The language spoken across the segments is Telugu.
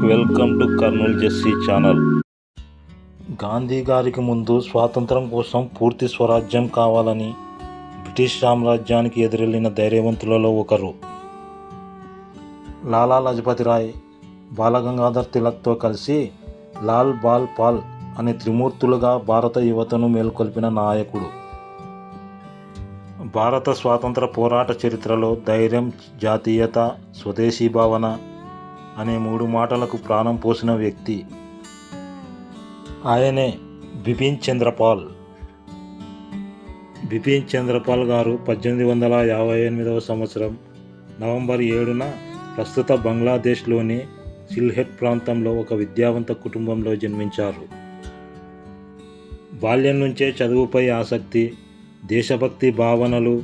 Welcome to Kurnool JC channel. Gandhi గారికి ముందు స్వాతంత్రం కోసం పూర్తి స్వరాజ్యం కావాలని బ్రిటిష్ సామ్రాజ్యానికి ఎదురెళ్లిన ధైర్యవంతులలో ఒకరు. లాలా లజపతి రాయ్ బాలగంగాధర్ తిలక్తో కలిసి లాల్ బాల్ పాల్ అనే త్రిమూర్తులుగా భారత యువతను మేల్కొల్పిన నాయకుడు. భారత స్వాతంత్ర పోరాట చరిత్రలో ధైర్యం, జాతీయత, స్వదేశీ భావన అనే మూడు మాటలకు ప్రాణం పోసిన వ్యక్తి. ఆయనే బిపిన్ చంద్రపాల్. బిపిన్ చంద్రపాల్ గారు 1858 సంవత్సరం నవంబర్ 7న ప్రస్తుత బంగ్లాదేశ్లోని సిల్హెట్ ప్రాంతంలో ఒక విద్యావంత కుటుంబంలో జన్మించారు. బాల్యం నుంచే చదువుపై ఆసక్తి, దేశభక్తి భావనలు,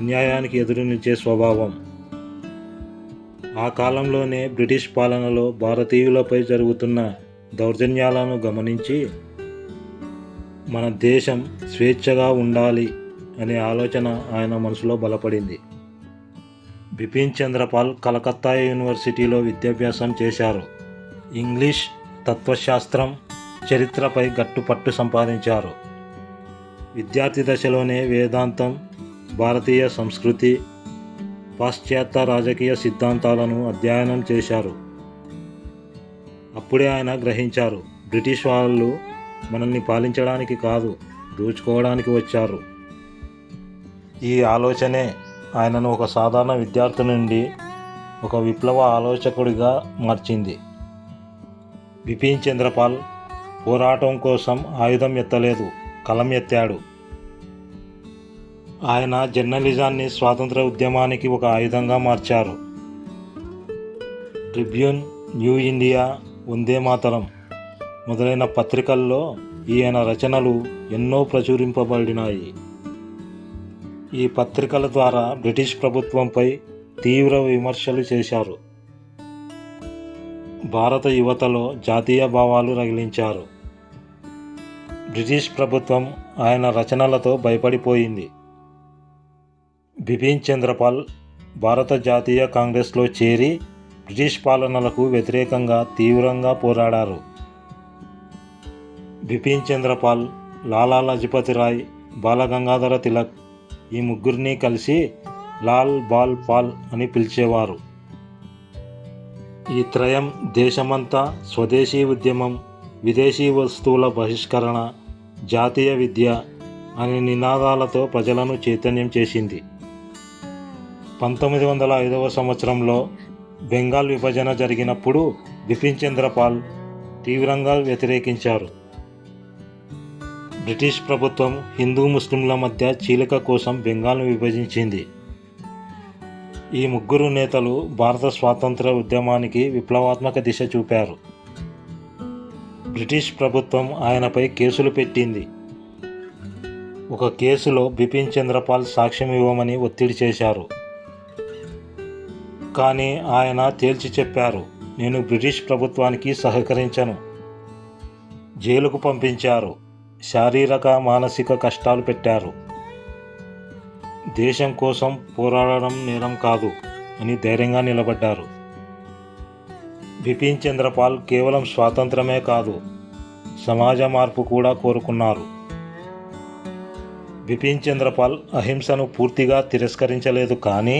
అన్యాయానికి ఎదురు నిలిచే స్వభావం. ఆ కాలంలోనే బ్రిటిష్ పాలనలో భారతీయులపై జరుగుతున్న దౌర్జన్యాలను గమనించి మన దేశం స్వేచ్ఛగా ఉండాలి అనే ఆలోచన ఆయన మనసులో బలపడింది. బిపిన్ చంద్రపాల్ కలకత్తా యూనివర్సిటీలో విద్యాభ్యాసం చేశారు. ఇంగ్లీష్, తత్వశాస్త్రం, చరిత్రపై గట్టుపట్టు సంపాదించారు. విద్యార్థి దశలోనే వేదాంతం, భారతీయ సంస్కృతి, పాశ్చాత్య రాజకీయ సిద్ధాంతాలను అధ్యయనం చేశారు. అప్పుడే ఆయన గ్రహించారు, బ్రిటిష్ వాళ్ళు మనల్ని పాలించడానికి కాదు, దోచుకోవడానికి వచ్చారు. ఈ ఆలోచనే ఆయనను ఒక సాధారణ విద్యార్థి నుండి ఒక విప్లవ ఆలోచకుడిగా మార్చింది. బిపిన్ చంద్రపాల్ పోరాటం కోసం ఆయుధం ఎత్తలేదు, కలం ఎత్తాడు. ఆయన జర్నలిజాన్ని స్వాతంత్ర ఉద్యమానికి ఒక ఆయుధంగా మార్చారు. Tribune, new India, Vande Mataram మొదలైన పత్రికల్లో ఈయన రచనలు ఎన్నో ప్రచురింపబడినాయి. ఈ పత్రికల ద్వారా బ్రిటిష్ ప్రభుత్వంపై తీవ్ర విమర్శలు చేశారు. భారత యువతలో జాతీయ భావాలు రగిలించారు. బ్రిటిష్ ప్రభుత్వం ఆయన రచనలతో భయపడిపోయింది. బిపిన్ చంద్రపాల్ భారత జాతీయ కాంగ్రెస్లో చేరి బ్రిటిష్ పాలనలకు వ్యతిరేకంగా తీవ్రంగా పోరాడారు. బిపిన్ చంద్రపాల్, లాలా లజపతి రాయ్, బాలగంగాధర తిలక్ ఈ ముగ్గురిని కలిసి లాల్ బాల్ పాల్ అని పిలిచేవారు. ఈ త్రయం దేశమంతా స్వదేశీ ఉద్యమం, విదేశీ వస్తువుల బహిష్కరణ, జాతీయ విద్య అనే నినాదాలతో ప్రజలను చైతన్యం చేసింది. 1905 సంవత్సరంలో బెంగాల్ విభజన జరిగినప్పుడు బిపిన్ చంద్రపాల్ తీవ్రంగా వ్యతిరేకించారు. బ్రిటిష్ ప్రభుత్వం హిందూ ముస్లింల మధ్య చీలిక కోసం బెంగాల్ను విభజించింది. ఈ ముగ్గురు నేతలు భారత స్వాతంత్ర ఉద్యమానికి విప్లవాత్మక దిశ చూపారు. బ్రిటిష్ ప్రభుత్వం ఆయనపై కేసులు పెట్టింది. ఒక కేసులో బిపిన్ చంద్రపాల్ సాక్ష్యం ఇవ్వమని ఒత్తిడి చేశారు. కానీ ఆయన తేల్చి చెప్పారు, నేను బ్రిటిష్ ప్రభుత్వానికి సహకరించను. జైలుకు పంపించారు. శారీరక, మానసిక కష్టాలు పెట్టారు. దేశం కోసం పోరాడడం నేరం కాదు అని ధైర్యంగా నిలబడ్డారు. బిపిన్ చంద్రపాల్ కేవలం స్వాతంత్రమే కాదు, సమాజ మార్పు కూడా కోరుకున్నారు. బిపిన్ చంద్రపాల్ అహింసను పూర్తిగా తిరస్కరించలేదు, కానీ